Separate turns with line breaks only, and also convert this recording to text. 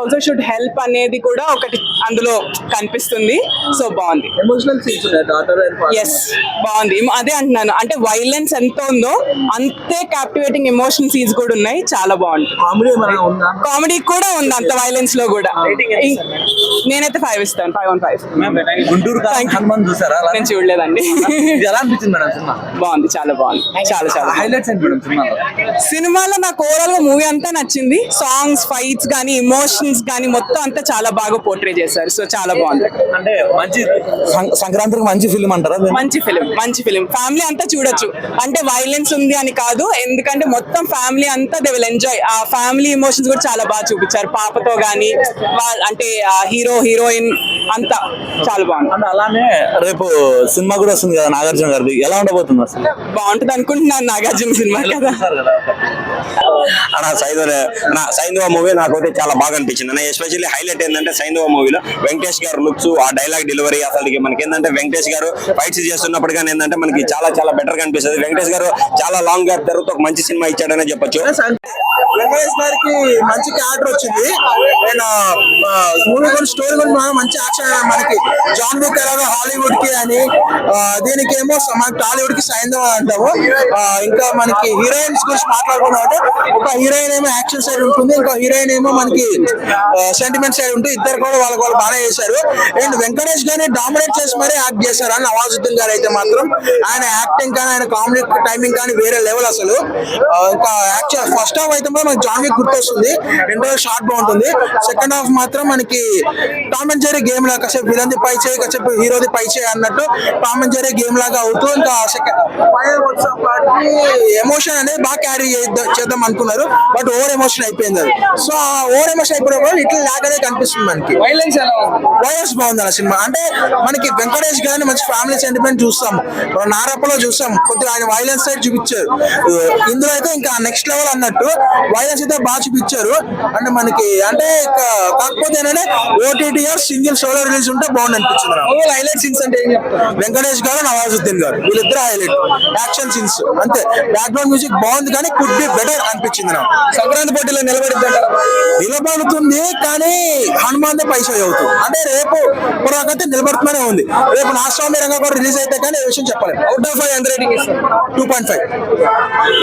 Also should help అనేది కూడా ఒకటి అందులో కనిపిస్తుంది. సో బాగుంది.
ఎమోషనల్ సీన్స్ ఉన్నాయి డాటర్ అండ్ ఫాదర్.
ఎస్ బాగుంది. అదే అంటున్నాను, అంటే వైలెన్స్ ఎంత ఉందో అంతే క్యాప్టివేటింగ్ ఎమోషన్ సీన్స్ కూడా ఉన్నాయి. చాలా బాగుంది.
కామెడీ ఏమైనా ఉందా?
కామెడీ కూడా ఉంది అంత వైలెన్స్ లో కూడా. నేనైతే 5 ఇస్తాను. 5 on 5.
గుంటూరు హనుమాన్ చూసారా?
నేను చూడలేదండి.
ఇది ఎలా అనిపించింది మేడం సినిమా?
బాగుంది, చాలా బాగుంది. చాలా చాలా
హైలైట్స్ ఏంటి మేడం సినిమాలో?
సినిమాలో నాకు ఓవరాల్ గా మూవీ అంతా నచ్చింది. సాంగ్స్, ఫైట్స్ కానీ, ఇమోషన్స్ కానీ మొత్తం అంతా చాలా బాగా పోర్ట్రే చేశారు. సో చాలా బాగుంది.
అంటే మంచి సంక్రాంతికి మంచి ఫిల్మ్ అంటారా?
మంచి ఫిలిం ఫ్యామిలీ అంతా చూడొచ్చు. అంటే వైలెన్స్ ఉంది అని కాదు, ఎందుకంటే మొత్తం ఫ్యామిలీ అంతా దే విల్ ఎంజాయ్. ఆ ఫ్యామిలీ ఎమోషన్స్ కూడా చాలా బాగా చూపించారు. పాపతో గానీ అంటే హీరోయిన్ అంతా చాలా బాగుంది.
అంటే అలానే రేపు సినిమా కూడా వస్తుంది కదా నాగార్జున గారిది, ఎలా ఉండబోతుంది అసలు?
బాగుంటుంది అనుకుంటున్నాను. నాగార్జున సినిమా కదా.
అన్న సైంధవ మూవీ నాకైతే చాలా బాగా అనిపించింది అన్న. ఎస్పెషల్లీ హైలైట్ ఏంటంటే సైంధవ మూవీలో వెంకటేష్ గారు లుక్స్, ఆ డైలాగ్ డెలివరీ, అసలు మనకి ఏంటంటే వెంకటేష్ గారు ఫైట్స్ చేస్తున్నప్పుడు కానీ ఏంటంటే మనకి చాలా చాలా బెటర్ కనిపిస్తుంది. వెంకటేష్ గారు చాలా లాంగ్ గ్యాప్ తర్వాత ఒక మంచి సినిమా ఇచ్చాడనే చెప్పొచ్చు.
వెంకటేష్ గారికి మంచి క్యారెక్టర్ వచ్చింది. మూవీ కూడా స్టోరీ కూడా మంచి యాక్షన్. మనకి జాన్ విక్ ఎలాగో హాలీవుడ్ కి అని, దీనికేమో మన టాలీవుడ్ కి సైంధవ అంటాము. ఇంకా మనకి హీరోయిన్స్ గురించి మాట్లాడుకున్నాం అంటే ఒక హీరోయిన్ ఏమో యాక్షన్ సైడ్ ఉంటుంది, ఇంకో హీరోయిన్ ఏమో మనకి సెంటిమెంట్ సైడ్ ఉంటుంది. ఇద్దరు కూడా వాళ్ళు బాగా చేశారు. అండ్ వెంకటేష్ గారిని డామినేట్ చేసి మరీ యాక్ట్ చేశారు అని నవాజుద్దీన్ గారు అయితే మాత్రం ఆయన యాక్టింగ్ కానీ ఆయన కామెడీ టైమింగ్ కానీ వేరే లెవెల్ అసలు. ఇంకా యాక్చువల్ ఫస్ట్ హాఫ్ అయితే మనకి జాన్ విక్ గుర్తొస్తుంది, ఇంటర్వల్ షార్ట్ బాగుంటుంది. సెకండ్ హాఫ్ మాత్రం మనకి టామ్ అండ్ జెర్రీ గేమ్ లాగా కాసేపు విలన్ది పై చేయి కాసేపు హీరోది పై చేయి అన్నట్టు టామ్ అండ్ జెర్రీ గేమ్ లాగా అవుతూ ఇంకా ఎమోషన్ అనేది బాగా క్యారీ చేద్దాం అనుకున్నారు, బట్ ఓవర్ ఎమోషన్ అయిపోయింది అది. సో ఓవర్ ఎమోషన్ అయిపోయినప్పుడు ఇట్లా లాగానే కనిపిస్తుంది మనకి.
వైలెన్స్ ఎలా ఉంది?
వైలెన్స్ బాగుంది అన్న సినిమా. అంటే మనకి వెంకటేష్ గారిని మంచి ఫ్యామిలీ సెంటిమెంట్ చూస్తాం, నారప్పలో చూస్తాం, కొద్దిగా ఆయన వైలెన్స్ సైడ్ చూపించారు. ఇందులో అయితే ఇంకా నెక్స్ట్ లెవెల్ అన్నట్టు వైలెన్స్ అయితే బాగా చూపించారు. అంటే మనకి అంటే కాకపోతే ఏంటంటే ఓటీటీ సింగిల్ సోలో రిలీజ్ ఉంటే బాగుంది అనిపించింది.
హైలైట్ సీన్స్ అంటే ఏం చెప్తారు?
వెంకటేష్ గారు, నవాజుద్దీన్ గారు వీళ్ళిద్దరు హైలైట్. యాక్షన్ సీన్స్ అంతే. బ్యాక్గ్రౌండ్ మ్యూజిక్ బాగుంది కానీ కుడ్ బి బెటర్ అనిపించింది నాకు.
సంక్రాంతి పోటీలో
నిలబడుతుంది కానీ హనుమాన్ పైసా అవుతుంది. అంటే రేపు ఇప్పటికైతే నిలబడుతూనే ఉంది. రేపు నా స్వామి రంగా కూడా రిలీజ్ అయితే కానీ ఏ విషయం చెప్పలేదు.
అవుట్ ఆఫ్ 5 ఎంత రేటింగ్ ఇస్తారు?
2.5.